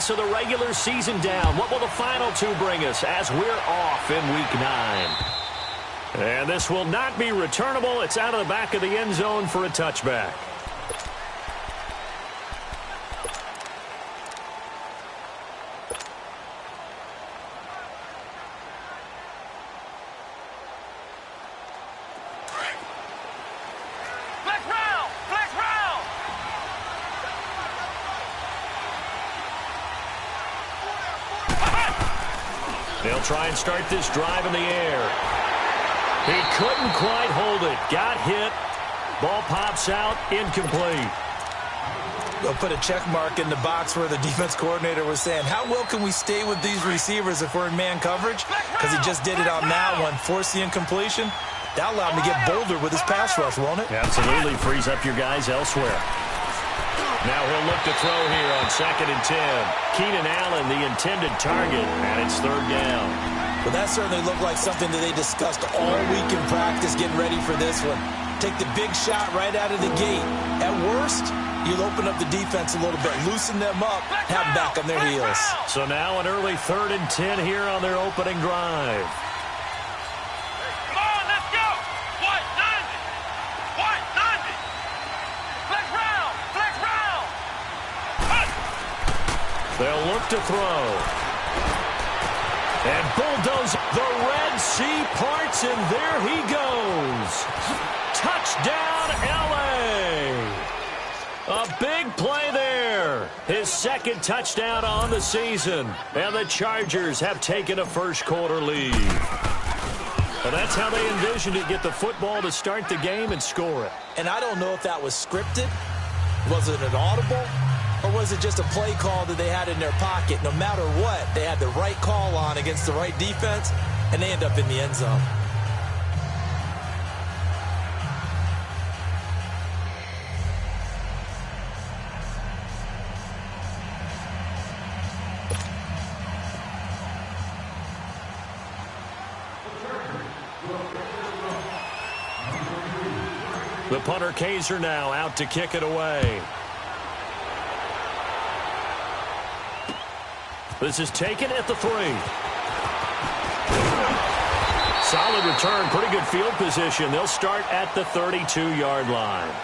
points of the regular season down. What will the final two bring us as we're off in Week 9? And this will not be returnable. It's out of the back of the end zone for a touchback. They'll try and start this drive in the air. He couldn't quite hold it. Got hit. Ball pops out. Incomplete. They'll put a check mark in the box where the defense coordinator was saying, how well can we stay with these receivers if we're in man coverage? Because he just did it on that one. Forced the incompletion. That allowed him to get bolder with his pass rush, won't it? Absolutely. Frees up your guys elsewhere. Now he'll look to throw here on 2nd and 10. Keenan Allen, the intended target, and it's 3rd down. Well, that certainly looked like something that they discussed all week in practice getting ready for this one. Take the big shot right out of the gate. At worst, you'll open up the defense a little bit, loosen them up, have them back on their heels. So now an early 3rd and 10 here on their opening drive. They'll look to throw. And bulldoze. The Red Sea parts, and there he goes. Touchdown, L.A. A big play there. His 2nd touchdown on the season. And the Chargers have taken a first-quarter lead. Well, that's how they envisioned it. Get the football to start the game and score it. And I don't know if that was scripted. Was it an audible? Or was it just a play call that they had in their pocket? No matter what, they had the right call on against the right defense, and they end up in the end zone. The punter Kaiser now out to kick it away. This is taken at the 3. Solid return, pretty good field position. They'll start at the 32-yard line.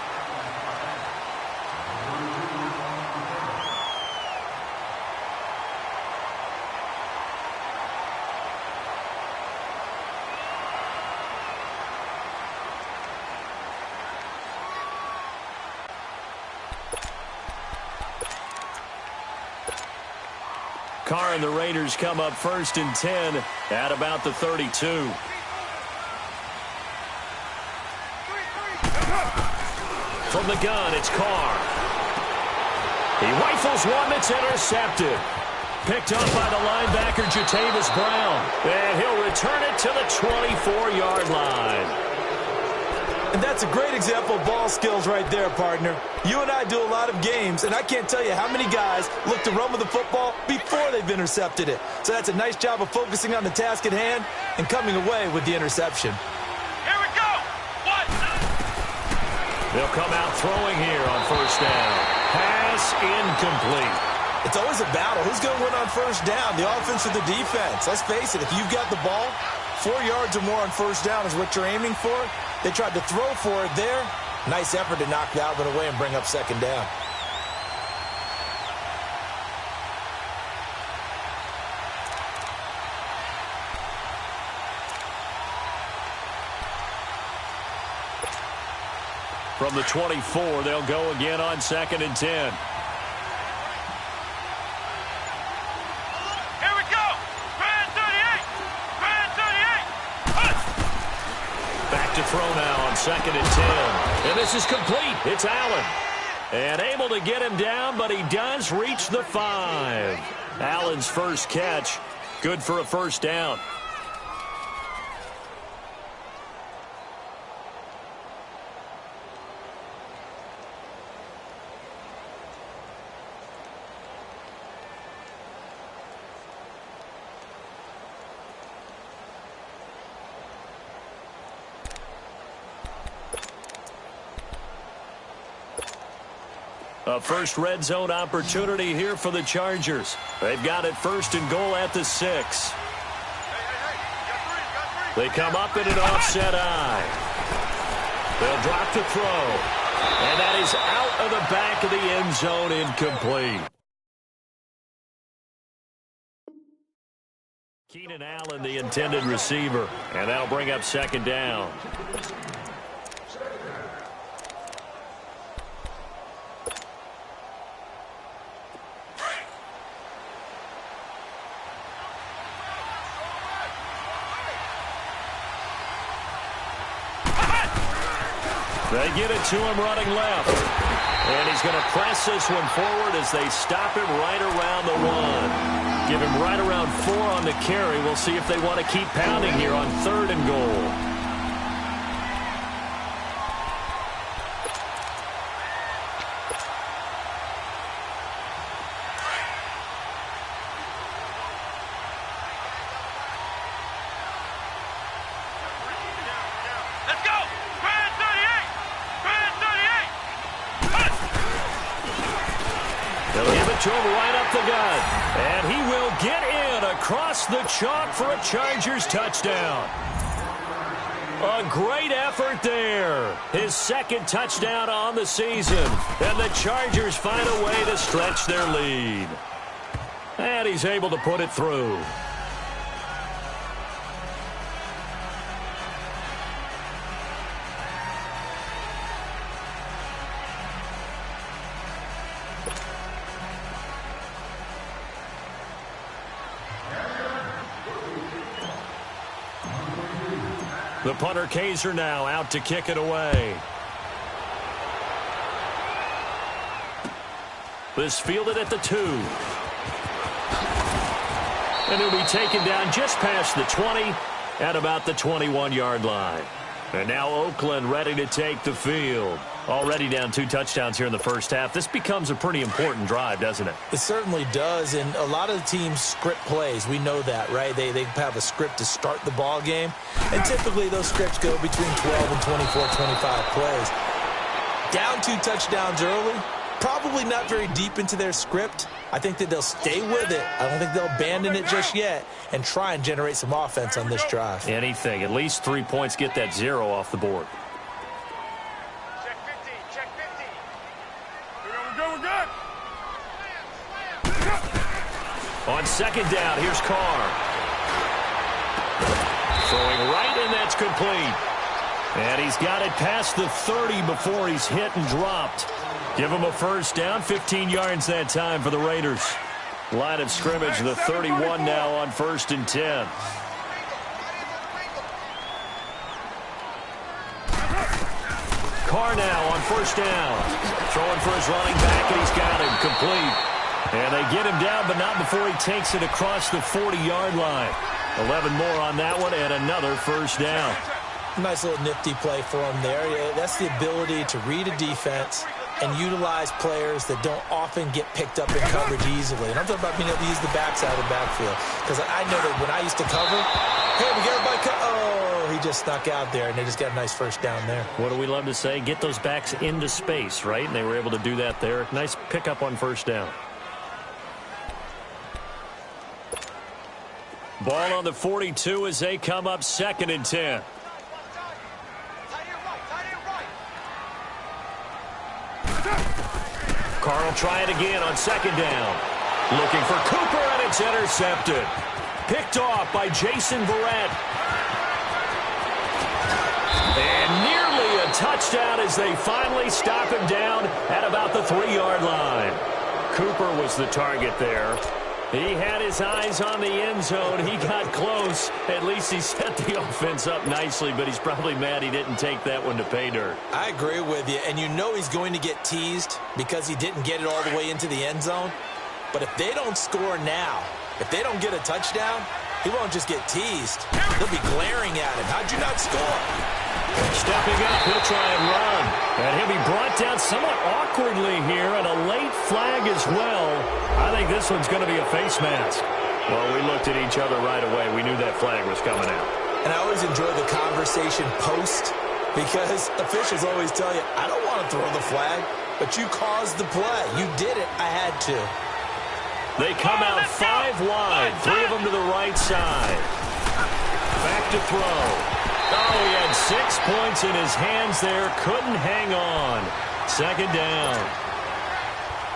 Carr and the Raiders come up 1st and 10 at about the 32. From the gun, it's Carr. He rifles one that's intercepted. Picked up by the linebacker, Jatavis Brown. And he'll return it to the 24-yard line. And that's a great example of ball skills right there, partner. You and I do a lot of games, and I can't tell you how many guys look to run with the football before they've intercepted it. So that's a nice job of focusing on the task at hand and coming away with the interception. Here we go. What? They'll come out throwing here on 1st down. Pass incomplete. It's always a battle. Who's going to win on 1st down, the offense or the defense? Let's face it, if you've got the ball, 4 yards or more on 1st down is what you're aiming for. They tried to throw for it there. Nice effort to knock that one away and bring up 2nd down. From the 24, they'll go again on 2nd and 10. Throw now on 2nd and 10. And this is complete. It's Allen. And able to get him down, but he does reach the 5. Allen's first catch. Good for a 1st down. A first red zone opportunity here for the Chargers. They've got it first and goal at the 6. They come up in an offset eye. They'll drop to throw. And that is out of the back of the end zone, incomplete. Keenan Allen, the intended receiver. And that'll bring up second down. They get it to him running left. And he's going to press this one forward as they stop him right around the 1. Give him right around 4 on the carry. We'll see if they want to keep pounding here on 3rd and goal. To him right up the gut. And he will get in across the chalk for a Chargers touchdown. A great effort there. His 2nd touchdown on the season. And the Chargers find a way to stretch their lead. And he's able to put it through. The punter Kaiser now out to kick it away. This fielded at the 2. And he'll be taken down just past the 20 at about the 21-yard line. And now Oakland ready to take the field. Already down 2 touchdowns here in the first half. This becomes a pretty important drive, doesn't it? It certainly does, and a lot of the teams script plays. We know that, right? They have a script to start the ball game, and typically those scripts go between 12 and 24, 25 plays. Down 2 touchdowns early, probably not very deep into their script. I think that they'll stay with it. I don't think they'll abandon it just yet and try and generate some offense on this drive. Anything. At least 3 points, get that 0 off the board. On 2nd down, here's Carr. Throwing right, and that's complete. And he's got it past the 30 before he's hit and dropped. Give him a first down, 15 yards that time for the Raiders. Line of scrimmage, the 31 now on 1st and 10. Carr now on 1st down. Throwing for his running back, and he's got him complete. And they get him down, but not before he takes it across the 40-yard line. 11 more on that one, and another first down. Nice little nifty play for him there. Yeah, that's the ability to read a defense and utilize players that don't often get picked up in coverage easily. And I'm talking about being able to use the backside of the backfield. Because I know that when I used to cover, hey, we got everybody oh, he just snuck out there, and they just got a nice first down there. What do we love to say? Get those backs into space, right? And they were able to do that there. Nice pickup on 1st down. Ball on the 42 as they come up 2nd and 10. Carr will try it again on 2nd down. Looking for Cooper, and it's intercepted. Picked off by Jason Verrett. And nearly a touchdown as they finally stop him down at about the 3-yard line. Cooper was the target there. He had his eyes on the end zone. He got close. At least he set the offense up nicely, but he's probably mad he didn't take that one to pay dirt. I agree with you, and you know he's going to get teased because he didn't get it all the way into the end zone. But if they don't score now, if they don't get a touchdown, he won't just get teased. They'll be glaring at him. How'd you not score? Stepping up, he'll try and run. And he'll be brought down somewhat awkwardly here, and a late flag as well. I think this one's going to be a face mask. Well, we looked at each other right away. We knew that flag was coming out. And I always enjoy the conversation post because officials always tell you, I don't want to throw the flag. but you caused the play. You did it. I had to. They come out 5 wide, 3 of them to the right side. Back to throw. Oh, he had 6 points in his hands there. Couldn't hang on. Second down.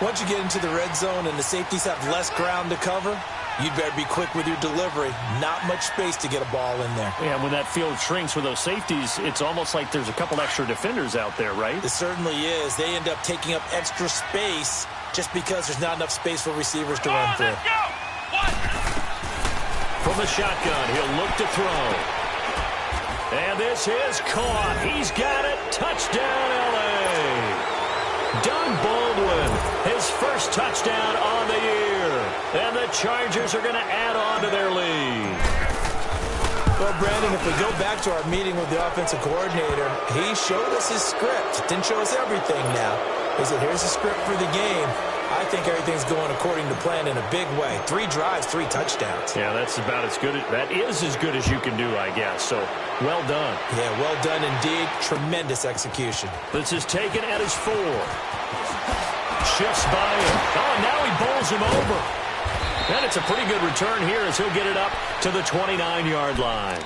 Once you get into the red zone and the safeties have less ground to cover, you'd better be quick with your delivery. Not much space to get a ball in there. Yeah, when that field shrinks with those safeties, it's almost like there's a couple extra defenders out there, right? It certainly is. They end up taking up extra space just because there's not enough space for receivers to run through. From the shotgun, he'll look to throw. And this is caught. He's got it. Touchdown, L.A. Doug Baldwin, his first touchdown on the year. And the Chargers are going to add on to their lead. Well, Brandon, if we go back to our meeting with the offensive coordinator, he showed us his script. Didn't show us everything now. He said, here's the script for the game. I think everything's going according to plan in a big way. 3 drives, 3 touchdowns. Yeah, that's about as good. That is as good as you can do, I guess. So, well done. Yeah, well done indeed. Tremendous execution. This is taken at his 4. Shifts by him. Oh, now he bowls him over. And it's a pretty good return here as he'll get it up to the 29-yard line.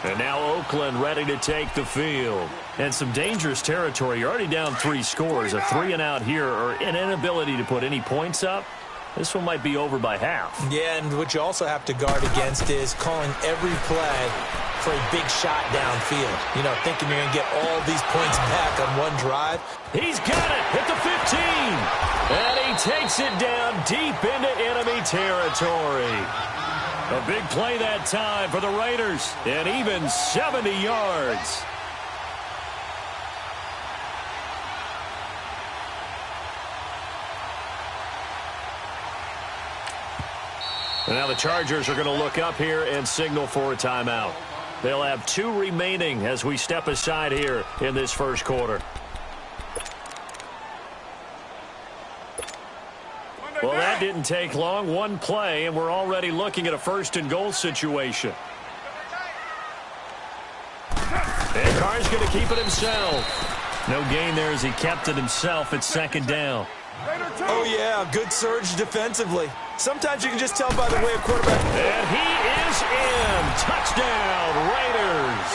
And now Oakland ready to take the field. And some dangerous territory. You're already down 3 scores. A 3-and-out here or an inability to put any points up. This one might be over by half. Yeah, and what you also have to guard against is calling every play for a big shot downfield. You know, thinking you're going to get all these points back on one drive. He's got it at the 15. And he takes it down deep into enemy territory. A big play that time for the Raiders. And even 70 yards. And now the Chargers are going to look up here and signal for a timeout. They'll have 2 remaining as we step aside here in this first quarter. Well, that didn't take long. 1 play, and we're already looking at a 1st-and-goal situation. And Carr's going to keep it himself. No gain there as he kept it himself at 2nd down. Oh, yeah, good surge defensively. Sometimes you can just tell by the way a quarterback... And he is in. Touchdown, Raiders.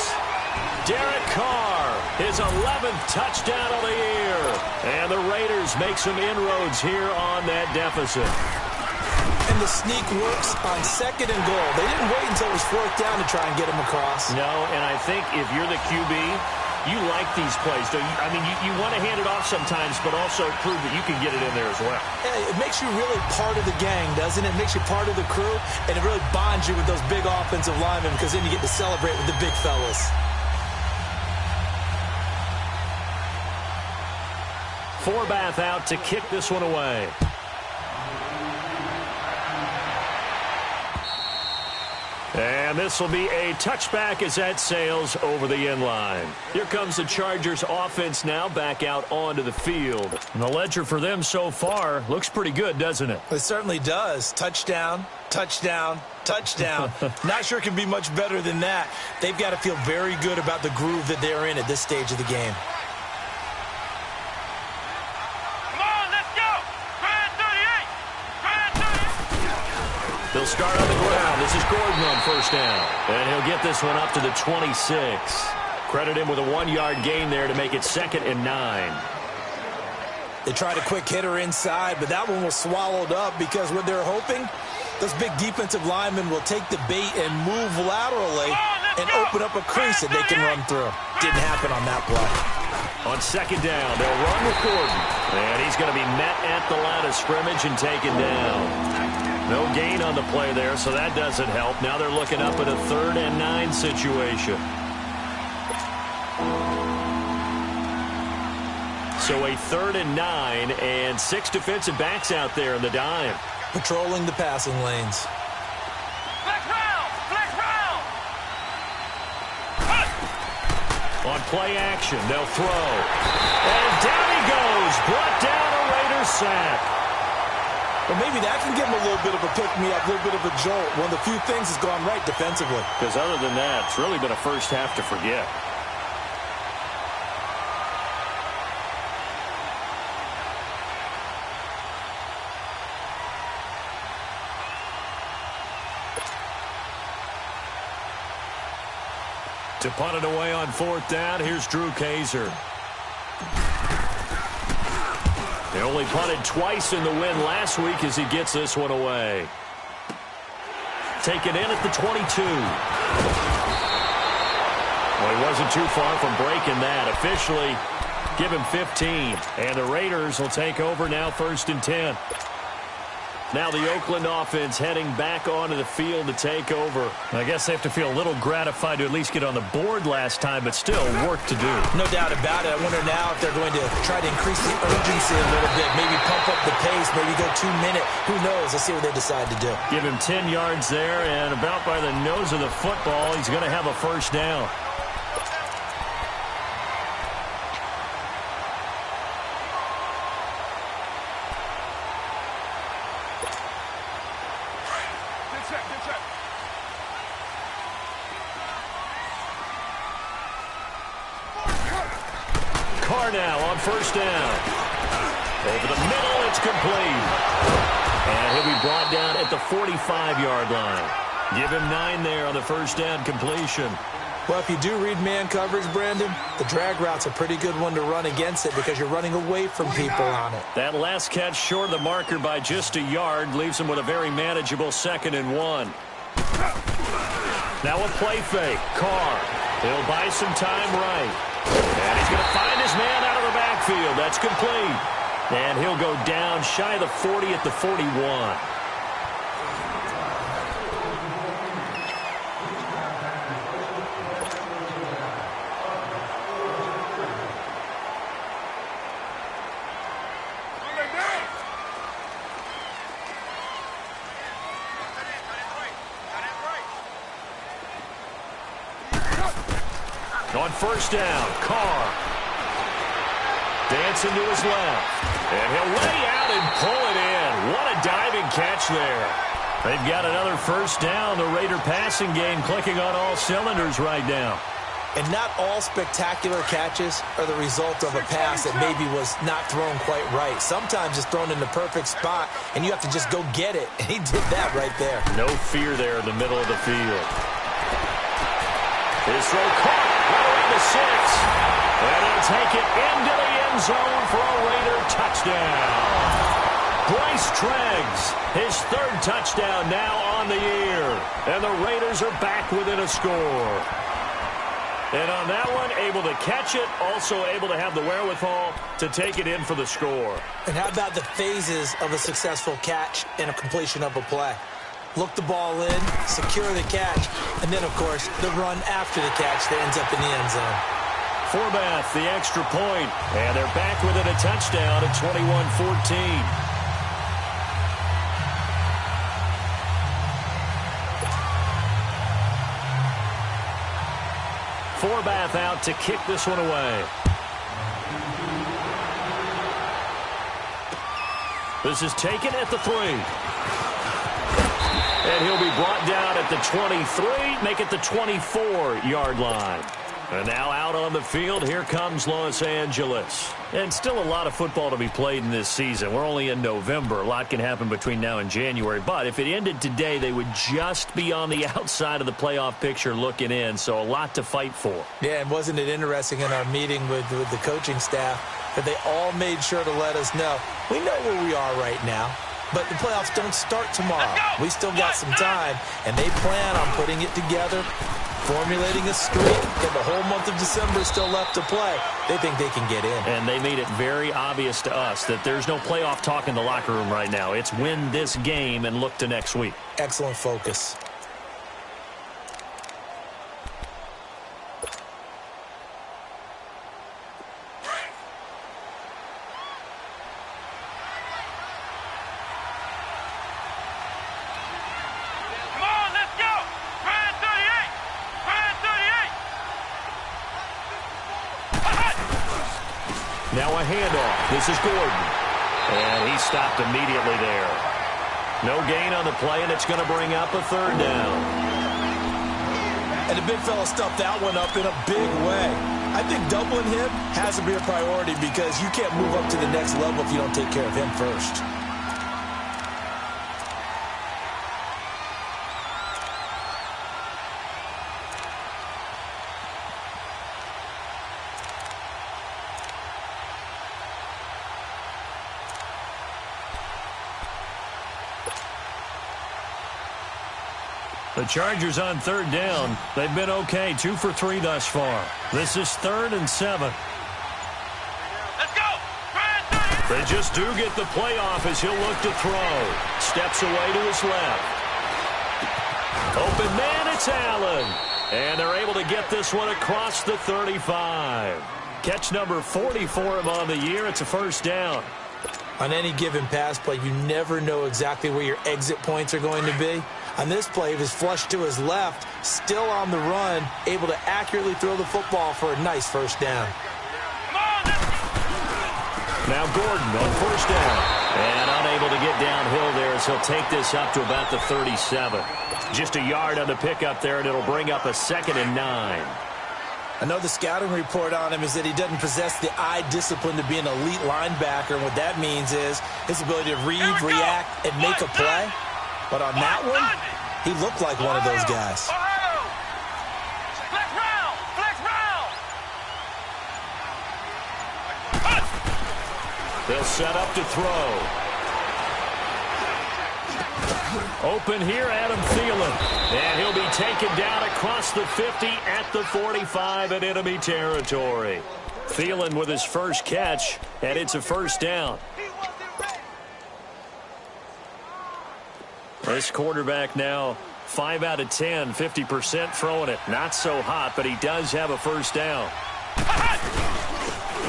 Derek Carr, his 11th touchdown of the year. And the Raiders make some inroads here on that deficit. And the sneak works on 2nd and goal. They didn't wait until it was 4th down to try and get him across. No, and I think if you're the QB... you like these plays, don't you? I mean, you want to hand it off sometimes, but also prove that you can get it in there as well. Yeah, it makes you really part of the gang, doesn't it? It makes you part of the crew, and it really bonds you with those big offensive linemen because then you get to celebrate with the big fellas. Forbath out to kick this one away. And this will be a touchback as that sails over the end line. Here comes the Chargers offense now back out onto the field. And the ledger for them so far looks pretty good, doesn't it? It certainly does. Touchdown, touchdown, touchdown. Not sure it can be much better than that. They've got to feel very good about the groove that they're in at this stage of the game. They'll start on the ground. This is Gordon on 1st down. And he'll get this one up to the 26. Credit him with a 1-yard gain there to make it 2nd and 9. They tried a quick hitter inside, but that one was swallowed up because what they're hoping, those big defensive linemen will take the bait and move laterally and open up a crease that they can run through. Didn't happen on that play. On 2nd down, they'll run with Gordon. And he's going to be met at the line of scrimmage and taken down. No gain on the play there, so that doesn't help. Now they're looking up at a 3rd and 9 situation. So a 3rd and 9 and 6 defensive backs out there in the dime. Patrolling the passing lanes. Flex round! Flex round! On play action, they'll throw. And down he goes. Brought down a Raiders sack. Well, maybe that can give him a little bit of a pick-me-up, a little bit of a jolt. One of the few things that's gone right defensively. Because other than that, it's really been a first half to forget. To punt it away on 4th down, here's Drew Kaiser. They only punted twice in the win last week as he gets this one away. Taken in at the 22. Well, he wasn't too far from breaking that. Officially, give him 15. And the Raiders will take over now 1st and 10. Now the Oakland offense heading back onto the field to take over. I guess they have to feel a little gratified to at least get on the board last time, but still work to do. No doubt about it. I wonder now if they're going to try to increase the urgency a little bit, maybe pump up the pace, maybe go 2 minute. Who knows? Let's see what they decide to do. Give him 10 yards there, and about by the nose of the football, he's going to have a 1st down. Now on 1st down. Over the middle, it's complete. And he'll be brought down at the 45-yard line. Give him 9 there on the 1st down completion. Well, if you do read man coverage, Brandon, the drag route's a pretty good one to run against it because you're running away from people on it. That last catch short of the marker by just a yard leaves him with a very manageable 2nd and 1. Now a play fake. Carr. He'll buy some time right. And he's going to find his man out of the backfield. That's complete. And he'll go down shy of the 40 at the 41. On 1st down, Carr. Dancing to his left. And he'll lay out and pull it in. What a diving catch there. They've got another 1st down. The Raider passing game clicking on all cylinders right now. And not all spectacular catches are the result of a pass that maybe was not thrown quite right. Sometimes it's thrown in the perfect spot, and you have to just go get it. And he did that right there. No fear there in the middle of the field. His throw caught right around the 6. And he'll take it into the end zone for a Raider touchdown. Bryce Treggs, his 3rd touchdown now on the year. And the Raiders are back within a score. And on that one, able to catch it, also able to have the wherewithal to take it in for the score. And how about the phases of a successful catch and a completion of a play? Look the ball in, secure the catch, and then, of course, the run after the catch that ends up in the end zone. Forbath, the extra point, and they're back within a touchdown at 21-14. Forbath out to kick this one away. This is taken at the 3. And he'll be brought down at the 23, make it the 24-yard line. And now out on the field, here comes Los Angeles. And still a lot of football to be played in this season. We're only in November. A lot can happen between now and January. But if it ended today, they would just be on the outside of the playoff picture looking in. So a lot to fight for. Yeah, and wasn't it interesting in our meeting with the coaching staff that they all made sure to let us know, we know where we are right now. But the playoffs don't start tomorrow. We still got some time, and they plan on putting it together, formulating a streak, and the whole month of December is still left to play. They think they can get in. And they made it very obvious to us that there's no playoff talk in the locker room right now. It's win this game and look to next week. Excellent focus. Now a handoff. This is Gordon. And he stopped immediately there. No gain on the play, and it's going to bring up a 3rd down. And the big fella stuffed that one up in a big way. I think doubling him has to be a priority because you can't move up to the next level if you don't take care of him first. The Chargers on third down. They've been okay, 2 for 3 thus far. This is 3rd and 7. Let's go. They just do get the play off as he'll look to throw. Steps away to his left. Open man, it's Allen. And they're able to get this one across the 35. Catch number 40 for him on the year. It's a first down. On any given pass play, you never know exactly where your exit points are going to be. On this play, he was flushed to his left, still on the run, able to accurately throw the football for a nice first down. Now Gordon on first down. And unable to get downhill there as he'll take this up to about the 37. Just a yard on the pickup there, and it'll bring up a 2nd and 9. I know the scouting report on him is that he doesn't possess the eye discipline to be an elite linebacker. And what that means is his ability to read, react, and make a play. But on that one, he looked like one of those guys. Flex round. Flex round. They'll set up to throw. Open here, Adam Thielen. And he'll be taken down across the 50 at the 45 in enemy territory. Thielen with his first catch, and it's a first down. This quarterback now 5 out of 10, 50% throwing it. Not so hot, but he does have a first down.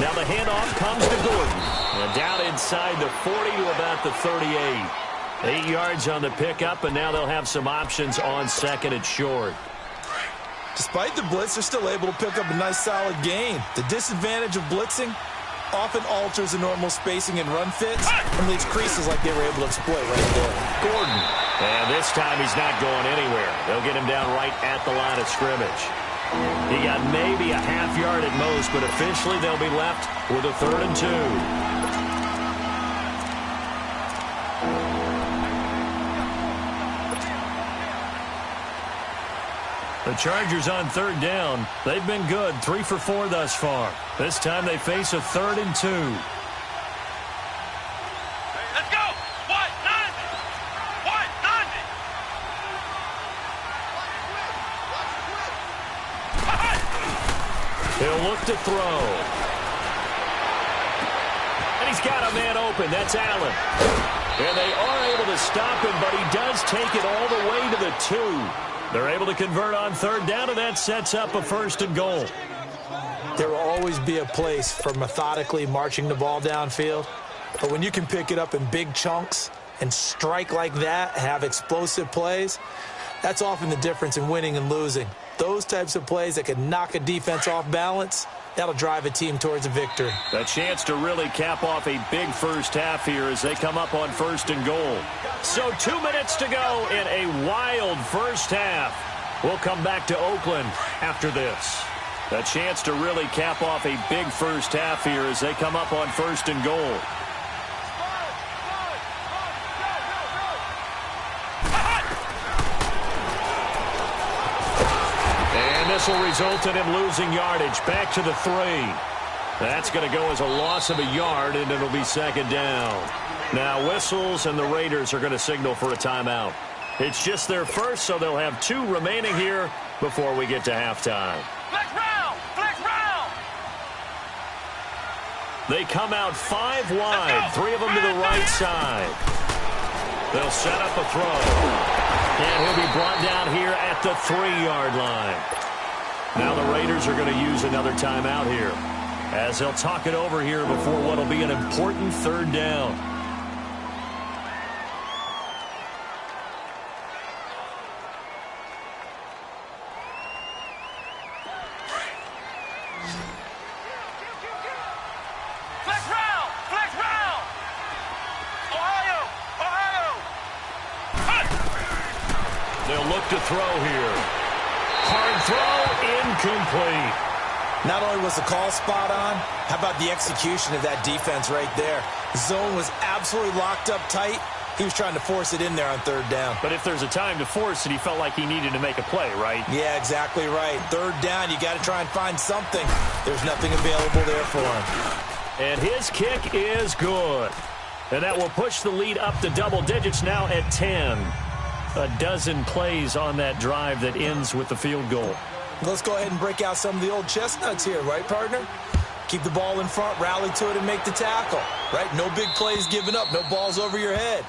Now the handoff comes to Gordon. And down inside the 40 to about the 38. 8 yards on the pickup, and now they'll have some options on 2nd and short. Despite the blitz, they're still able to pick up a nice solid gain. The disadvantage of blitzing often alters the normal spacing and run fits and leaves creases like they were able to exploit right there. Gordon. And this time he's not going anywhere. They'll get him down right at the line of scrimmage. He got maybe a half yard at most, but officially they'll be left with a 3rd and 2. The Chargers on third down. They've been good, 3 for 4 thus far. This time they face a 3rd and 2. Let's go. What? 90. What? 90. He'll look to throw. And he's got a man open. That's Allen. And they are able to stop him, but he does take it all the way to the 2. They're able to convert on third down, and that sets up a 1st and goal. There will always be a place for methodically marching the ball downfield. But when you can pick it up in big chunks and strike like that, have explosive plays, that's often the difference in winning and losing. Those types of plays that can knock a defense off balance, that'll drive a team towards a victory. A chance to really cap off a big first half here as they come up on 1st and goal. So 2 minutes to go in a wild first half. We'll come back to Oakland after this. A chance to really cap off a big first half here as they come up on 1st and goal. And this will result in him losing yardage back to the 3. That's going to go as a loss of a yard, and it'll be 2nd down. Now whistles, and the Raiders are going to signal for a timeout. It's just their first, so they'll have 2 remaining here before we get to halftime. Flex round. Flex round. They come out 5 wide, 3 of them to the right side. They'll set up a throw. And he'll be brought down here at the 3-yard line. Now the Raiders are going to use another timeout here, as they'll talk it over here before what will be an important 3rd down. Flex round. Flex round. Ohio. They'll look to throw here. Hard throw, incomplete. Not only was the call spot on, how about the execution of that defense right there? The zone was absolutely locked up tight. He was trying to force it in there on 3rd down. But if there's a time to force it, he felt like he needed to make a play, right? Yeah, exactly right. 3rd down, you got to try and find something. There's nothing available there for him. And his kick is good. And that will push the lead up to double digits now at 10. a dozen plays on that drive that ends with the field goal. Let's go ahead and break out some of the old chestnuts here, right, partner? Keep the ball in front, rally to it, and make the tackle, right? No big plays given up, no balls over your head.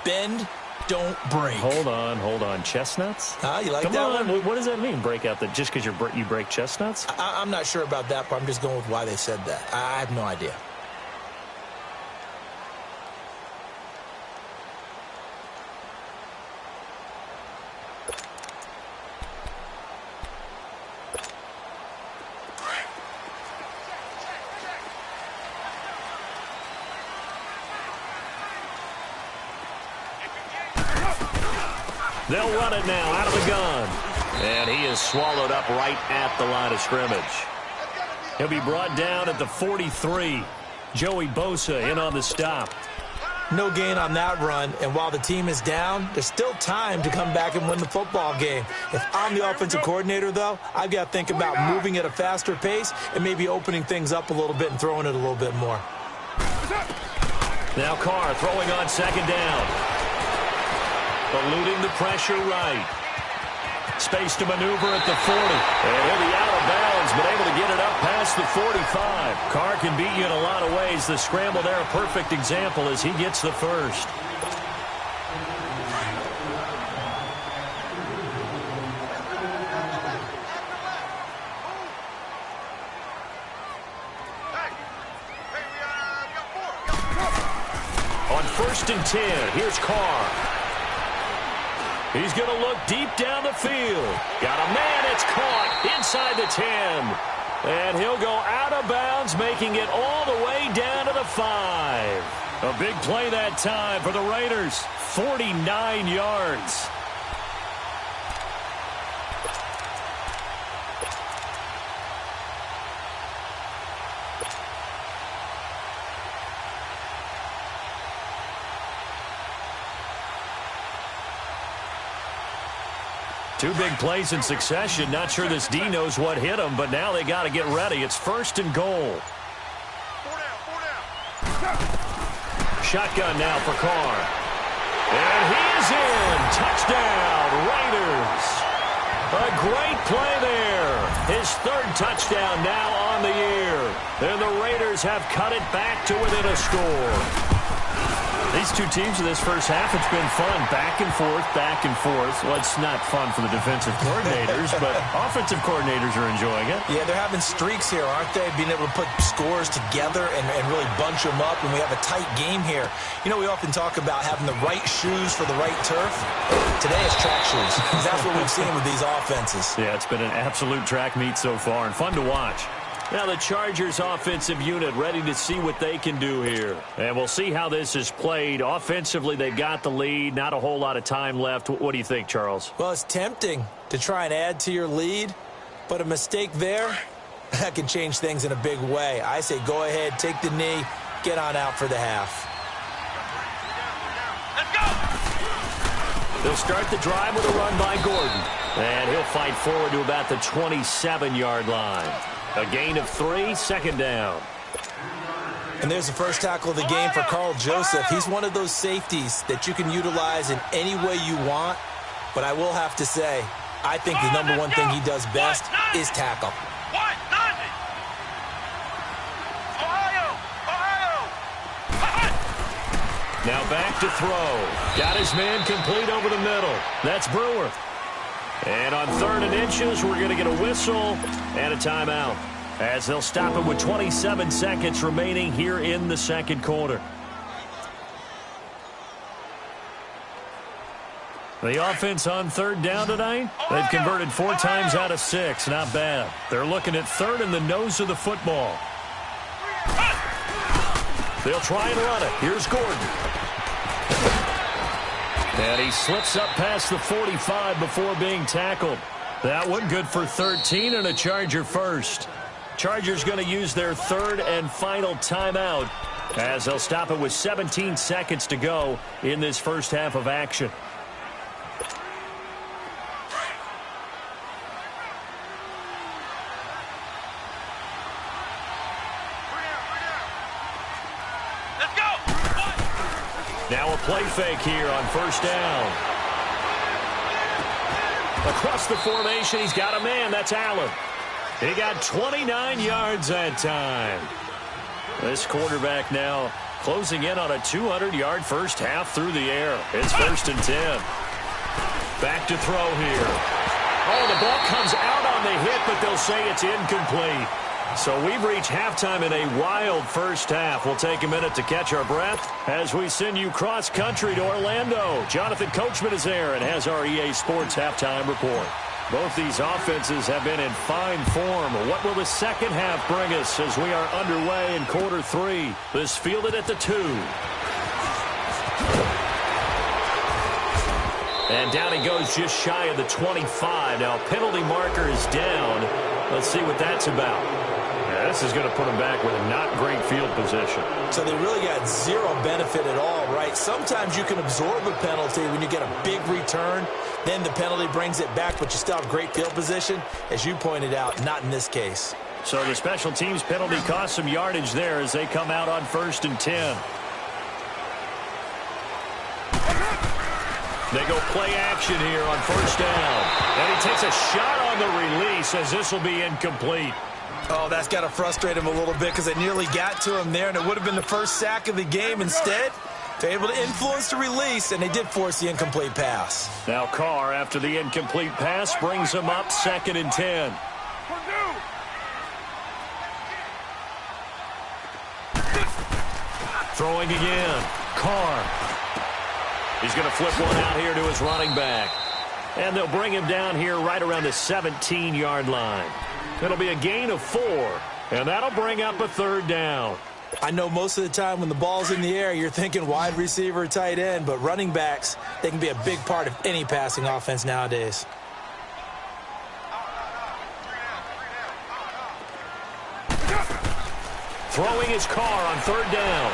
Bend, don't break. Hold on. Chestnuts? You like Come that on. one? What does that mean, break out? Just because you break chestnuts? I'm not sure about that, but I'm just going with why they said that. I have no idea. They'll run it now out of the gun. And he is swallowed up right at the line of scrimmage. He'll be brought down at the 43. Joey Bosa in on the stop. No gain on that run, and while the team is down, there's still time to come back and win the football game. If I'm the offensive coordinator, though, I've got to think about moving at a faster pace and maybe opening things up a little bit and throwing it a little bit more. Now Carr throwing on second down. Eluding the pressure right. Space to maneuver at the 40. And he'll be out of bounds, but able to get it up past the 45. Carr can beat you in a lot of ways. The scramble there, a perfect example as he gets the first. On 1st and 10, here's Carr. He's going to look deep down the field. Got a man, it's caught inside the 10. And he'll go out of bounds, making it all the way down to the 5. A big play that time for the Raiders. 49 yards. Two big plays in succession. Not sure this D knows what hit him, but now they got to get ready. It's 1st and goal. Shotgun now for Carr. And he is in. Touchdown, Raiders. A great play there. His 3rd touchdown now on the year. And the Raiders have cut it back to within a score. These two teams in this first half, it's been fun. Back and forth, back and forth. Well, it's not fun for the defensive coordinators, but offensive coordinators are enjoying it. Yeah, they're having streaks here, aren't they? Being able to put scores together and really bunch them up, and we have a tight game here. You know, we often talk about having the right shoes for the right turf. Today it's track shoes. That's what we've seen with these offenses. Yeah, it's been an absolute track meet so far, and fun to watch. Now the Chargers offensive unit ready to see what they can do here. And we'll see how this is played. Offensively, they've got the lead. Not a whole lot of time left. What do you think, Charles? Well, it's tempting to try and add to your lead, but a mistake there, that can change things in a big way. I say go ahead, take the knee, get on out for the half. Let's go! They'll start the drive with a run by Gordon. And he'll fight forward to about the 27-yard line. A gain of 3, 2nd down. And there's the first tackle of the game for Carl Joseph. He's one of those safeties that you can utilize in any way you want. But I will have to say, I think the number one thing he does best is tackle. Now back to throw. Got his man complete over the middle. That's Brewer. And on 3rd and inches, we're going to get a whistle and a timeout as they'll stop it with 27 seconds remaining here in the 2nd quarter. The offense on 3rd down tonight, they've converted 4 times out of 6. Not bad. They're looking at 3rd in the nose of the football. They'll try and run it. Here's Gordon. And he slips up past the 45 before being tackled. That one good for 13 and a Charger first. Chargers going to use their 3rd and final timeout as they'll stop it with 17 seconds to go in this first half of action. Now a play fake here on 1st down. Across the formation, he's got a man. That's Allen. He got 29 yards that time. This quarterback now closing in on a 200-yard first half through the air. It's 1st and 10. Back to throw here. Oh, the ball comes out on the hit, but they'll say it's incomplete. So we've reached halftime in a wild first half. We'll take a minute to catch our breath as we send you cross-country to Orlando. Jonathan Coachman is there and has our EA Sports halftime report. Both these offenses have been in fine form. What will the second half bring us as we are underway in quarter 3? This fielded at the 2. And down he goes just shy of the 25. Now penalty marker is down. Let's see what that's about. Yeah, this is going to put him back with a not great field position. So they really got zero benefit at all, right? Sometimes you can absorb a penalty when you get a big return. Then the penalty brings it back, but you still have great field position. As you pointed out, not in this case. So the special teams penalty cost some yardage there as they come out on 1st and 10. They go play action here on 1st down. And he takes a shot on the release as this will be incomplete. Oh, that's got to frustrate him a little bit because it nearly got to him there, and it would have been the first sack of the game. Instead, they're able to influence the release, and they did force the incomplete pass. Now Carr, after the incomplete pass, brings him up 2nd and 10. Throwing again. Carr. He's going to flip one out here to his running back. And they'll bring him down here right around the 17-yard line. It'll be a gain of 4, and that'll bring up a 3rd down. I know most of the time when the ball's in the air, you're thinking wide receiver, tight end, but running backs, they can be a big part of any passing offense nowadays. Throwing his Carr on 3rd down.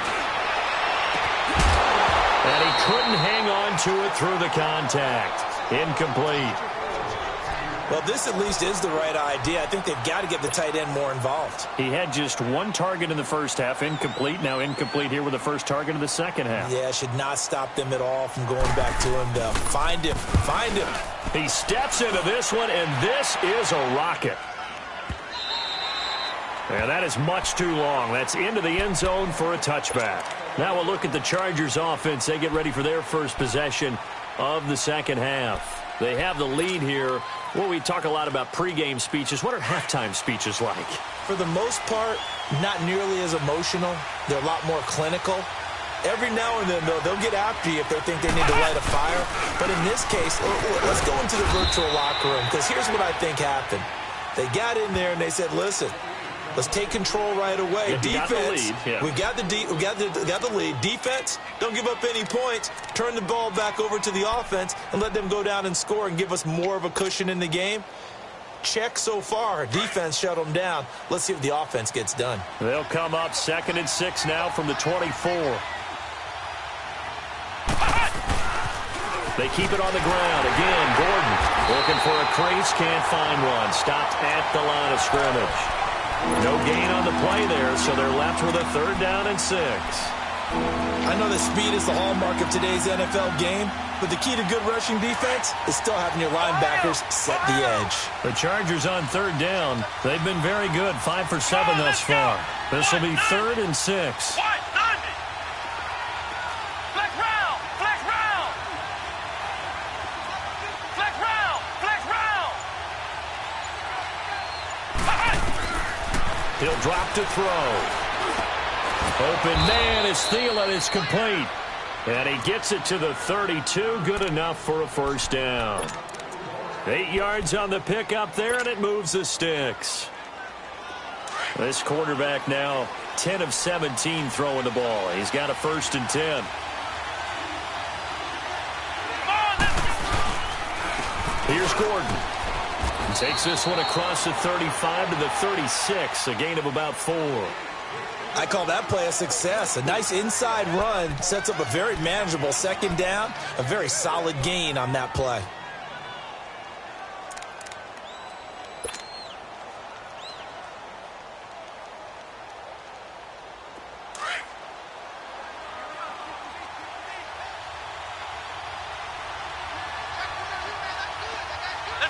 And he couldn't hang on to it through the contact. Incomplete. Well, this at least is the right idea. I think they've got to get the tight end more involved. He had just 1 target in the first half, incomplete. Now incomplete here with the first target of the second half. Yeah, should not stop them at all from going back to him. To find him. Find him. He steps into this one, and this is a rocket. And that is much too long. That's into the end zone for a touchback. Now we'll look at the Chargers offense. They get ready for their first possession of the second half. They have the lead here. Well, we talk a lot about pregame speeches. What are halftime speeches like? For the most part, not nearly as emotional. They're a lot more clinical. Every now and then, though, they'll get after you if they think they need to light a fire. But in this case, let's go into the virtual locker room, because here's what I think happened. They got in there and they said, listen, let's take control right away. Defense, we've got the lead. Defense, don't give up any points. Turn the ball back over to the offense and let them go down and score and give us more of a cushion in the game. Check so far. Defense shut them down. Let's see if the offense gets done. They'll come up 2nd and 6 now from the 24. They keep it on the ground. Again, Gordon looking for a crease. Can't find one. Stopped at the line of scrimmage. No gain on the play there, so they're left with a 3rd down and 6. I know that speed is the hallmark of today's NFL game, but the key to good rushing defense is still having your linebackers set the edge. The Chargers on 3rd down. They've been very good, 5 for 7 thus far. This will be 3rd and 6. He'll drop to throw. Open man is Thielen. It's complete. And he gets it to the 32. Good enough for a 1st down. 8 yards on the pickup there, and it moves the sticks. This quarterback now 10 of 17 throwing the ball. He's got a 1st and 10. Here's Gordon. Takes this one across the 35 to the 36, a gain of about 4. I call that play a success. A nice inside run sets up a very manageable 2nd down, a very solid gain on that play. Let's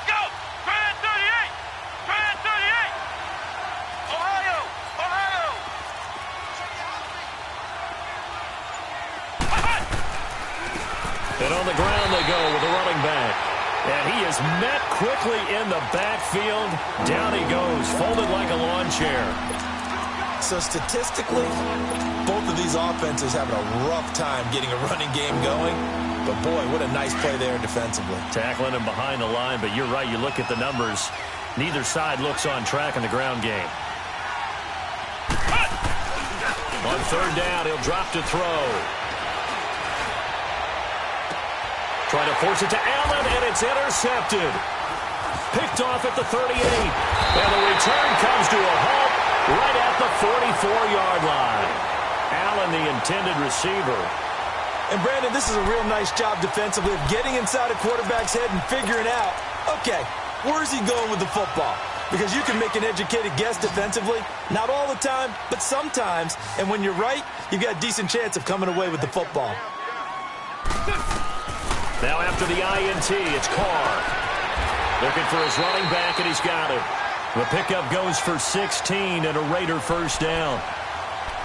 go with the running back. And he is met quickly in the backfield. Down he goes, folded like a lawn chair. So statistically, both of these offenses having a rough time getting a running game going. But, boy, what a nice play there defensively. Tackling him behind the line, but you're right. You look at the numbers. Neither side looks on track in the ground game. On third down, he'll drop to throw. Trying to force it to Allen, and it's intercepted. Picked off at the 38. And the return comes to a halt right at the 44-yard line. Allen, the intended receiver. And, Brandon, this is a real nice job defensively of getting inside a quarterback's head and figuring out, okay, where's he going with the football? Because you can make an educated guess defensively. Not all the time, but sometimes. And when you're right, you've got a decent chance of coming away with the football. Now after the INT, it's Carr. Looking for his running back, and he's got it. The pickup goes for 16 and a Raider first down.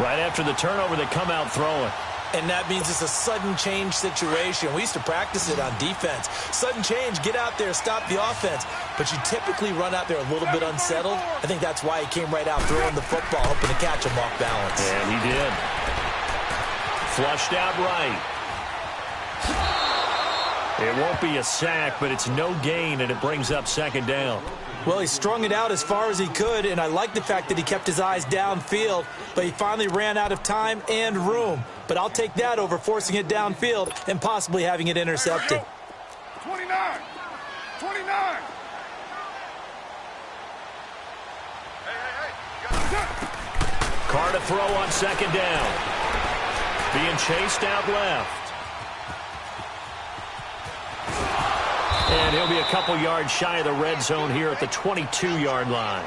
Right after the turnover, they come out throwing. And that means it's a sudden change situation. We used to practice it on defense. Sudden change, get out there, stop the offense. But you typically run out there a little bit unsettled. I think that's why he came right out throwing the football, hoping to catch him off balance. And he did. Flushed out right. It won't be a sack, but it's no gain, and it brings up second down. Well, he strung it out as far as he could, and I like the fact that he kept his eyes downfield, but he finally ran out of time and room. But I'll take that over forcing it downfield and possibly having it intercepted. 29. 29. Carr to throw on second down. Being chased out left. And he'll be a couple yards shy of the red zone here at the 22-yard line.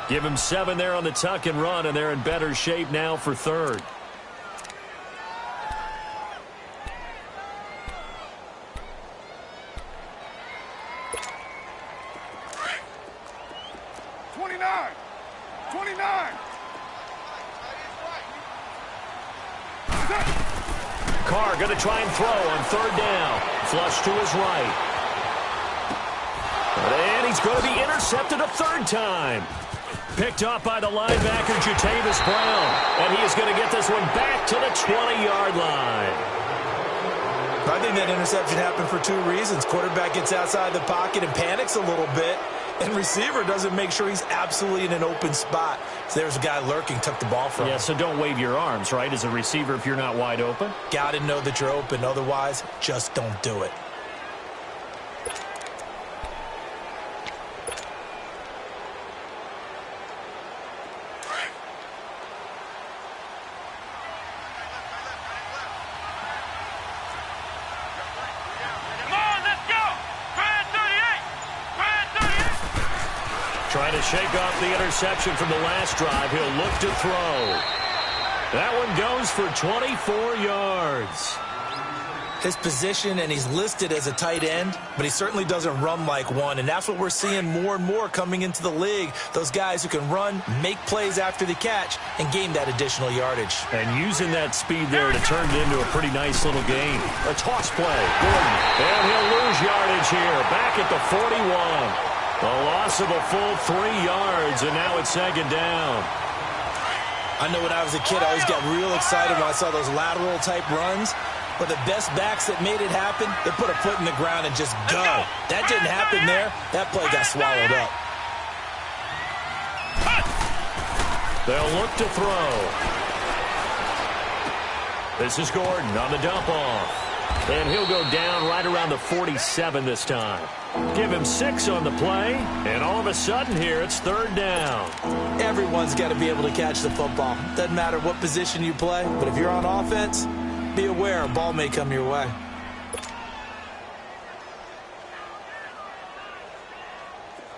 Give him 7 there on the tuck and run, and they're in better shape now for third. Carr going to try and throw on third down. Flush to his right. And he's going to be intercepted a third time. Picked off by the linebacker, Jatavis Brown. And he is going to get this one back to the 20-yard line. I think that interception happened for 2 reasons. Quarterback gets outside the pocket and panics a little bit. And receiver doesn't make sure he's absolutely in an open spot. So there's a guy lurking, took the ball from him. Yeah, so don't wave your arms, right, as a receiver if you're not wide open. Got to know that you're open. Otherwise, just don't do it. Trying to shake off the interception from the last drive. He'll look to throw. That one goes for 24 yards. His position, and he's listed as a tight end, but he certainly doesn't run like one, and that's what we're seeing more and more coming into the league. Those guys who can run, make plays after the catch, and gain that additional yardage. And using that speed there to turn it into a pretty nice little game. A toss play. Gordon. And he'll lose yardage here. Back at the 41. A loss of a full 3 yards, and now it's second down. I know when I was a kid, I always got real excited when I saw those lateral-type runs. But the best backs that made it happen, they put a foot in the ground and just go. That didn't happen there. That play got swallowed up. They'll look to throw. This is Gordon on the dump-off. And he'll go down right around the 47 this time. Give him 6 on the play, and all of a sudden here, it's third down. Everyone's got to be able to catch the football. Doesn't matter what position you play, but if you're on offense, be aware a ball may come your way.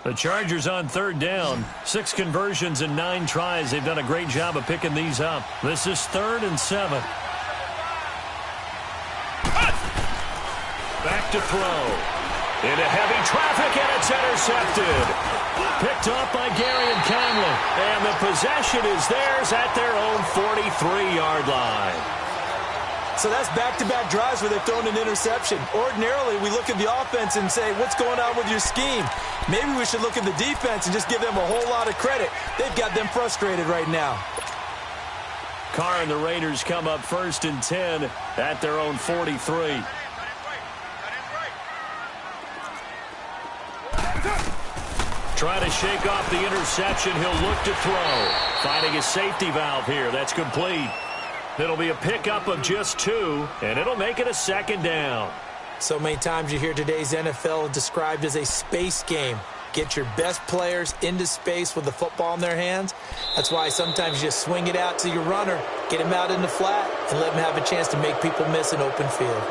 The Chargers on third down. 6 conversions and 9 tries. They've done a great job of picking these up. This is 3rd and 7. Back to throw. Into heavy traffic, and it's intercepted. Picked off by Gary and Conley. And the possession is theirs at their own 43-yard line. So that's back-to-back drives where they've thrown an interception. Ordinarily, we look at the offense and say, what's going on with your scheme? Maybe we should look at the defense and just give them a whole lot of credit. They've got them frustrated right now. Carr and the Raiders come up 1st and 10 at their own 43. Trying to shake off the interception. He'll look to throw. Finding a safety valve here. That's complete. It'll be a pickup of just 2, and it'll make it a 2nd down. So many times you hear today's NFL described as a space game. Get your best players into space with the football in their hands. That's why sometimes you just swing it out to your runner, get him out in the flat, and let him have a chance to make people miss an open field.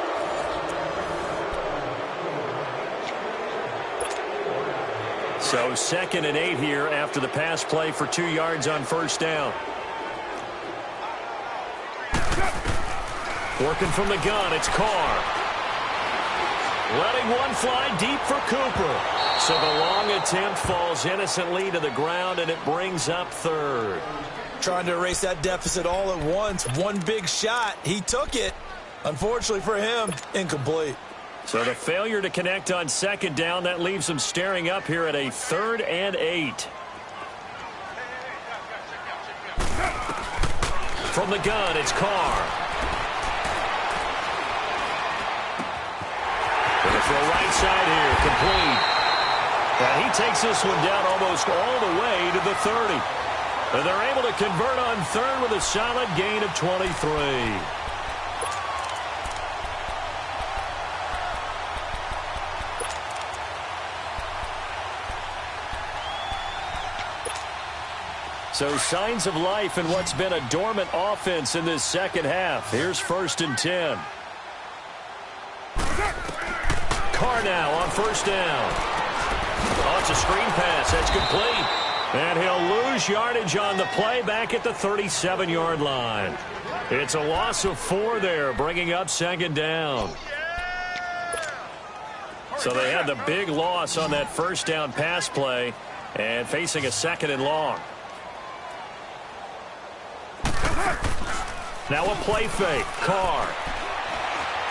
So 2nd and 8 here after the pass play for 2 yards on 1st down. Working from the gun, it's Carr. Letting one fly deep for Cooper. So the long attempt falls innocently to the ground, and it brings up 3rd. Trying to erase that deficit all at once. One big shot. He took it. Unfortunately for him, incomplete. So the failure to connect on 2nd down, that leaves him staring up here at a 3rd and 8. From the gun, it's Carr. Going to throw right side here, complete. And he takes this one down almost all the way to the 30. And they're able to convert on 3rd with a solid gain of 23. So signs of life in what's been a dormant offense in this 2nd half. Here's 1st and 10. Carr now on 1st down. Oh, it's a screen pass. That's complete. And he'll lose yardage on the play back at the 37-yard line. It's a loss of 4 there, bringing up 2nd down. So they had the big loss on that 1st down pass play and facing a 2nd and long. Now a play fake. Carr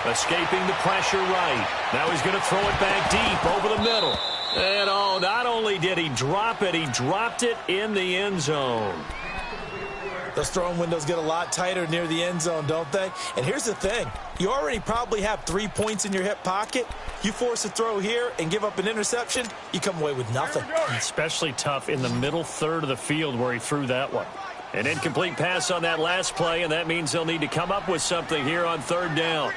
escaping the pressure right. Now he's going to throw it back deep over the middle. And oh, not only did he drop it, he dropped it in the end zone. Those throwing windows get a lot tighter near the end zone, don't they? And here's the thing. You already probably have 3 points in your hip pocket. You force a throw here and give up an interception, you come away with nothing. Especially tough in the middle 3rd of the field where he threw that one. An incomplete pass on that last play, and that means they'll need to come up with something here on 3rd down.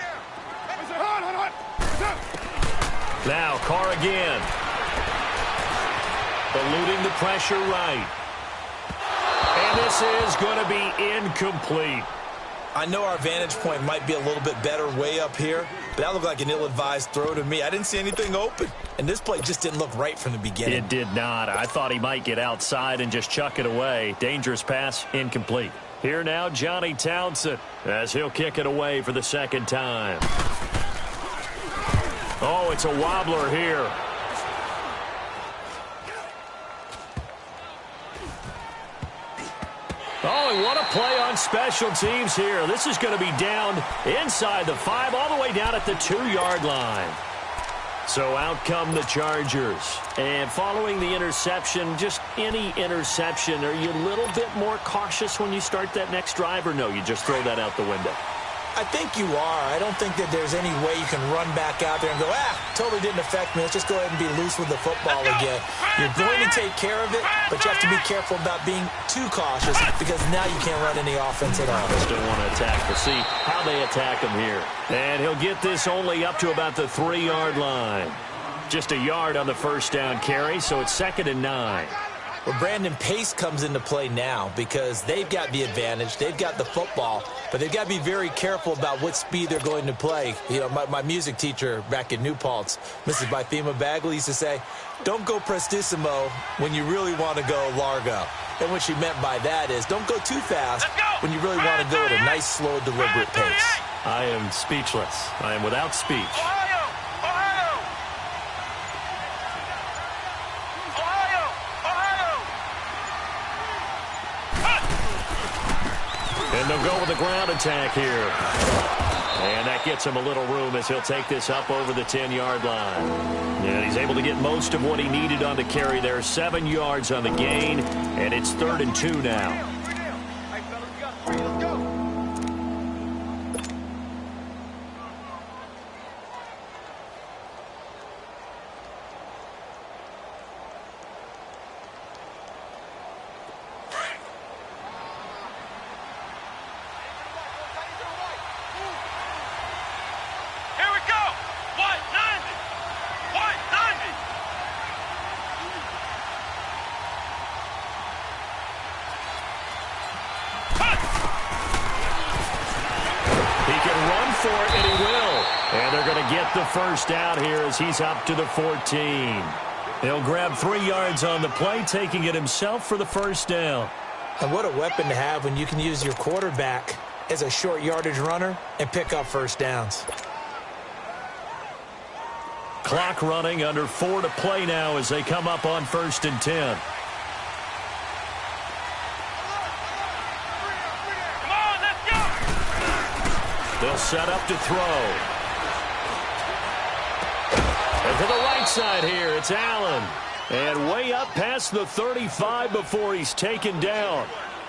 Now, Carr again. Eluding the pressure right. And this is going to be incomplete. I know our vantage point might be a little bit better way up here, but that looked like an ill-advised throw to me. I didn't see anything open, and this play just didn't look right from the beginning. It did not. I thought he might get outside and just chuck it away. Dangerous pass, incomplete. Here now, Johnny Townsend, as he'll kick it away for the 2nd time. Oh, it's a wobbler here. Oh, and what a play on special teams here. This is going to be down inside the 5, all the way down at the 2-yard line. So out come the Chargers. And following the interception, just any interception, are you a little bit more cautious when you start that next drive, or no, you just throw that out the window? I think you are. I don't think that there's any way you can run back out there and go, totally didn't affect me. Let's just go ahead and be loose with the football again. You're going to take care of it, but you have to be careful about being too cautious because now you can't run any offense at all. Just don't want to attack. We'll see how they attack him here. And he'll get this only up to about the 3-yard line. Just a yard on the 1st down carry, so it's 2nd and 9. Well, Brandon, pace comes into play now because they've got the advantage. They've got the football, but they've got to be very careful about what speed they're going to play. You know, my music teacher back in New Paltz, Mrs. Bythema Bagley, used to say, don't go prestissimo when you really want to go largo. And what she meant by that is don't go too fast when you really want to go at a nice, slow, deliberate pace. I am speechless. I am without speech. And they'll go with the ground attack here. And that gets him a little room as he'll take this up over the 10-yard line. And he's able to get most of what he needed on the carry there. 7 yards on the gain, and it's 3rd and 2 now. The first out here as he's up to the 14. He'll grab 3 yards on the play, taking it himself for the first down. And what a weapon to have when you can use your quarterback as a short yardage runner and pick up first downs. Clock running, under 4 to play now as they come up on 1st and 10. Come on, let's go! They'll set up to throw. And to the right side here, it's Allen. And way up past the 35 before he's taken down.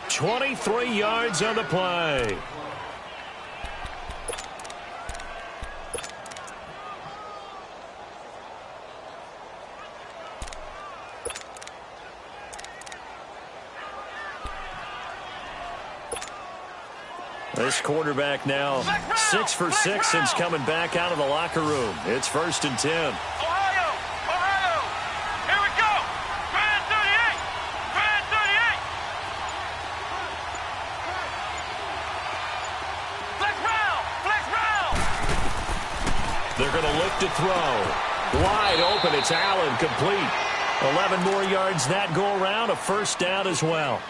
23 yards on the play. This quarterback now 6 for 6 since coming back out of the locker room. It's 1st and 10. Ohio! Ohio! Here we go! Grand 38! Grand 38! Flex round! Flex round! They're going to look to throw. Wide open, it's Allen, complete. 11 more yards that go around, a first down as well.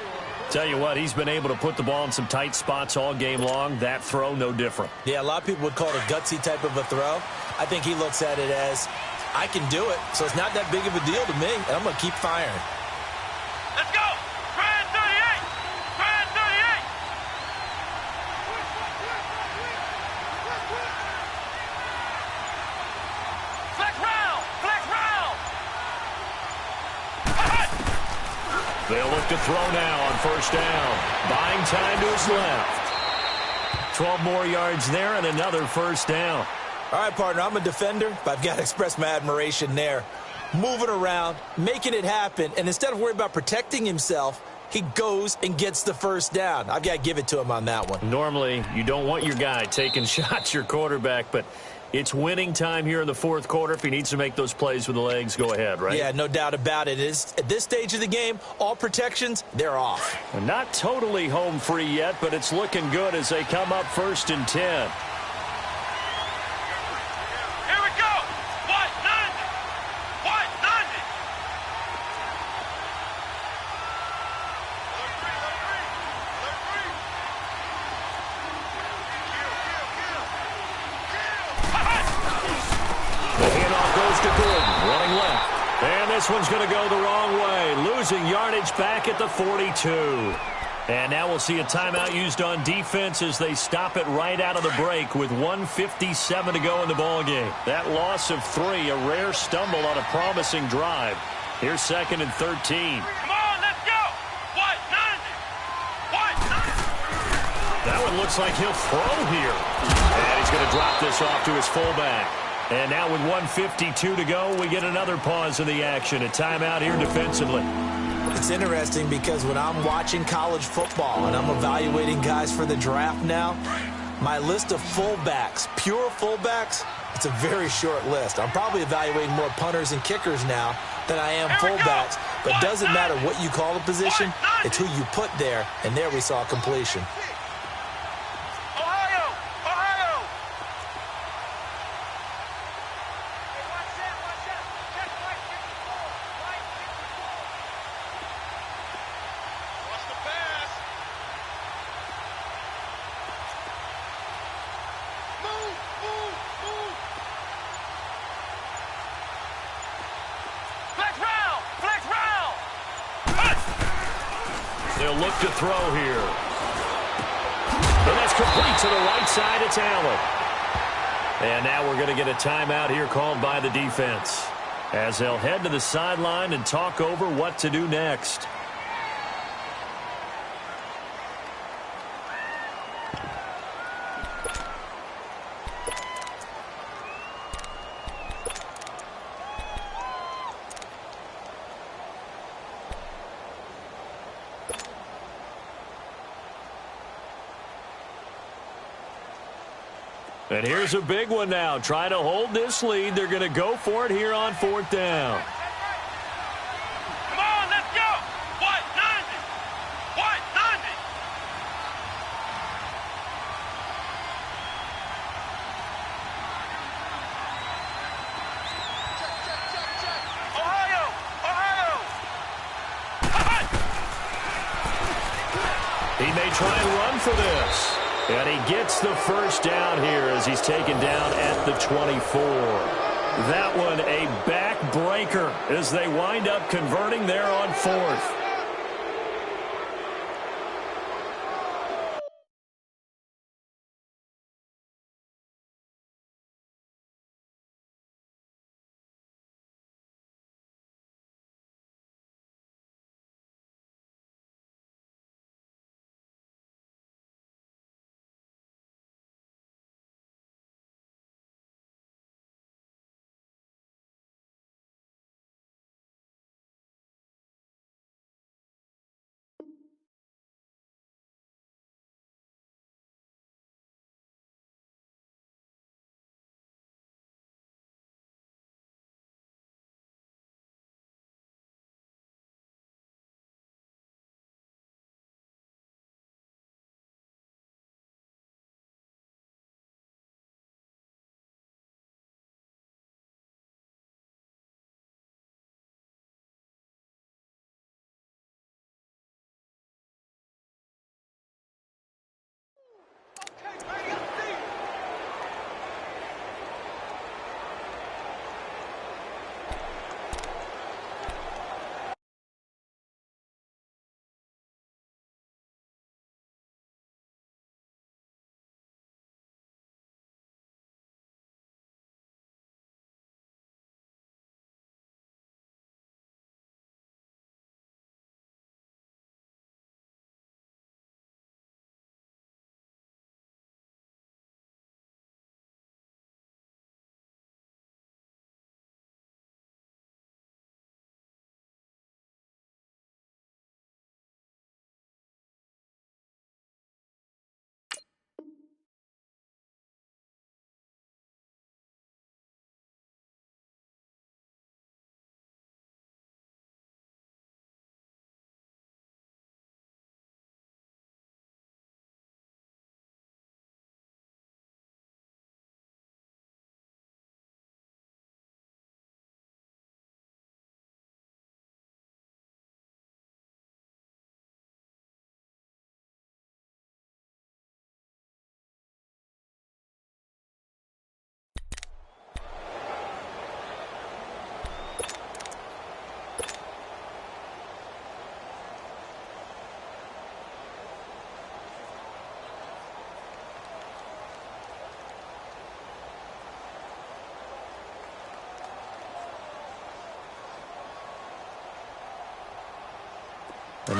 Tell you what, he's been able to put the ball in some tight spots all game long. That throw, no different. Yeah, a lot of people would call it a gutsy type of a throw. I think he looks at it as, I can do it, so it's not that big of a deal to me, and I'm going to keep firing. Let's go! Grand 38! Grand 38! Flex round! Flex round! They'll look to throw now on first down. Buying time to his left. 12 more yards there and another first down. All right, partner, I'm a defender, but I've got to express my admiration there. Moving around, making it happen, and instead of worrying about protecting himself, he goes and gets the first down. I've got to give it to him on that one. Normally, you don't want your guy taking shots, your quarterback, but it's winning time here in the 4th quarter. If he needs to make those plays with the legs, go ahead, right? Yeah, no doubt about it. At this stage of the game, all protections, they're off. Not totally home free yet, but it's looking good as they come up 1st and 10. Here we go! White 90! White 90! The handoff goes to Gordon, running left. And this one's going to go the wrong way, losing yardage back at the 42. And now we'll see a timeout used on defense as they stop it right out of the break with 1:57 to go in the ballgame. That loss of 3, a rare stumble on a promising drive. Here's 2nd and 13. Come on, let's go! White 90! White 90! That one looks like he'll throw here. And he's going to drop this off to his fullback. And now with 1:52 to go, we get another pause in the action. A timeout here defensively. It's interesting because when I'm watching college football and I'm evaluating guys for the draft now, my list of fullbacks, pure fullbacks, it's a very short list. I'm probably evaluating more punters and kickers now than I am fullbacks. But it doesn't matter what you call the position, it's who you put there. And there we saw completion. They'll look to throw here. And that's complete to the right side. It's Allen. And now we're going to get a timeout here called by the defense, as they'll head to the sideline and talk over what to do next. And here's a big one now. Trying to hold this lead. They're going to go for it here on 4th down. Come on, let's go. What? 90. What? 90. Ohio. Ohio. He may try and run for this. And he gets the first down here as he's taken down at the 24. That one a backbreaker as they wind up converting there on 4th.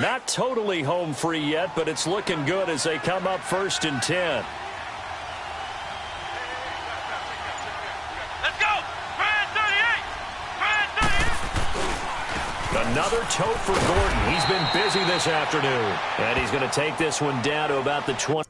Not totally home free yet, but it's looking good as they come up 1st and 10. Let's go. Brand 38. Brand 38. Another tote for Gordon. He's been busy this afternoon. And he's going to take this one down to about the 20.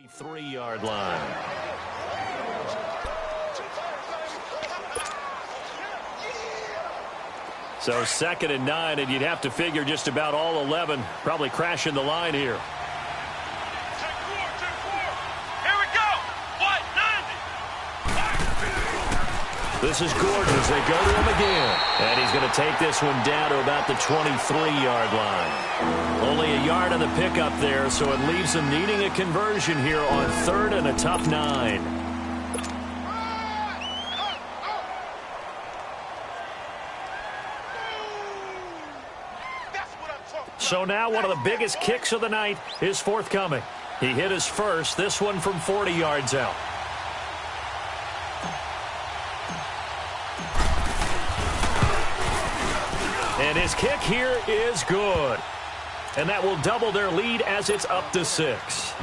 23-yard line. So 2nd and 9, and you'd have to figure just about all 11 probably crashing the line here. Here we go. What? 90. This is Gordon as they go to him again. And he's going to take this one down to about the 23-yard line. Only a yard on the pickup there, so it leaves them needing a conversion here on 3rd and a tough 9. So now one of the biggest kicks of the night is forthcoming. He hit his first, this one from 40 yards out. And his kick here is good. And that will double their lead as it's up to 6.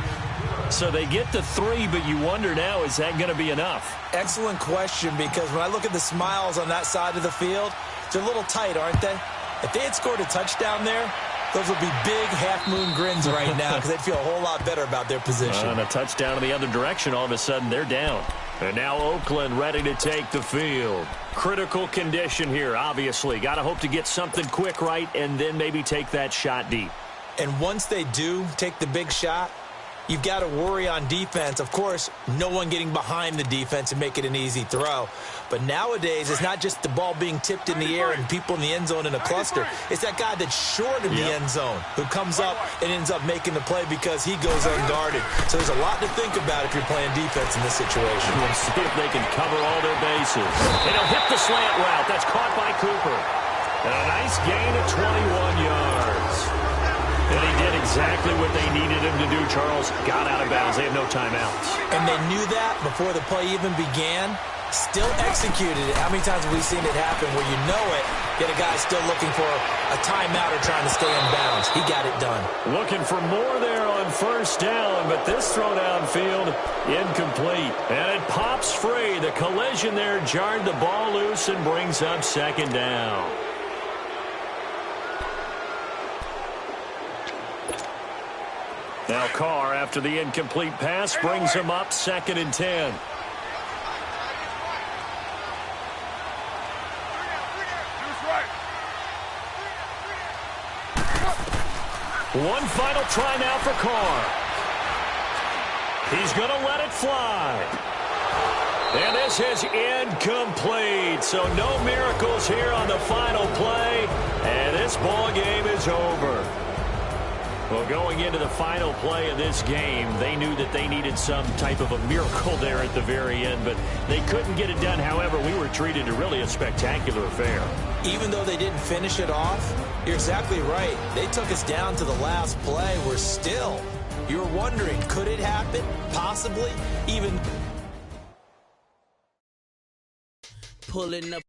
So they get to 3, but you wonder now, is that going to be enough? Excellent question, because when I look at the smiles on that side of the field, they're a little tight, aren't they? If they had scored a touchdown there, those would be big half-moon grins right now because they'd feel a whole lot better about their position. And a touchdown in the other direction, all of a sudden they're down. And now Oakland ready to take the field. Critical condition here, obviously. Got to hope to get something quick right and then maybe take that shot deep. And once they do take the big shot, you've got to worry on defense. Of course, no one getting behind the defense and make it an easy throw. But nowadays, it's not just the ball being tipped in the air and people in the end zone in a cluster. It's that guy that's short in the end zone who comes up and ends up making the play because he goes unguarded. So there's a lot to think about if you're playing defense in this situation. We'll see if they can cover all their bases. And he'll hit the slant route. That's caught by Cooper. And a nice gain of 21 yards. And he did exactly what they needed him to do, Charles. Got out of bounds. They have no timeouts. And they knew that before the play even began. Still executed it. How many times have we seen it happen where you know it, yet a guy's still looking for a timeout or trying to stay in bounds? He got it done. Looking for more there on 1st down, but this throw downfield, incomplete. And it pops free. The collision there jarred the ball loose and brings up 2nd down. Now Carr, after the incomplete pass, brings him up 2nd and 10. One final try now for Carr. He's going to let it fly. And this is incomplete. So no miracles here on the final play. And this ball game is over. Well, going into the final play of this game, they knew that they needed some type of a miracle there at the very end, but they couldn't get it done. However, we were treated to really a spectacular affair. Even though they didn't finish it off, you're exactly right. They took us down to the last play. We're still, you're wondering, could it happen? Possibly. Even pulling up.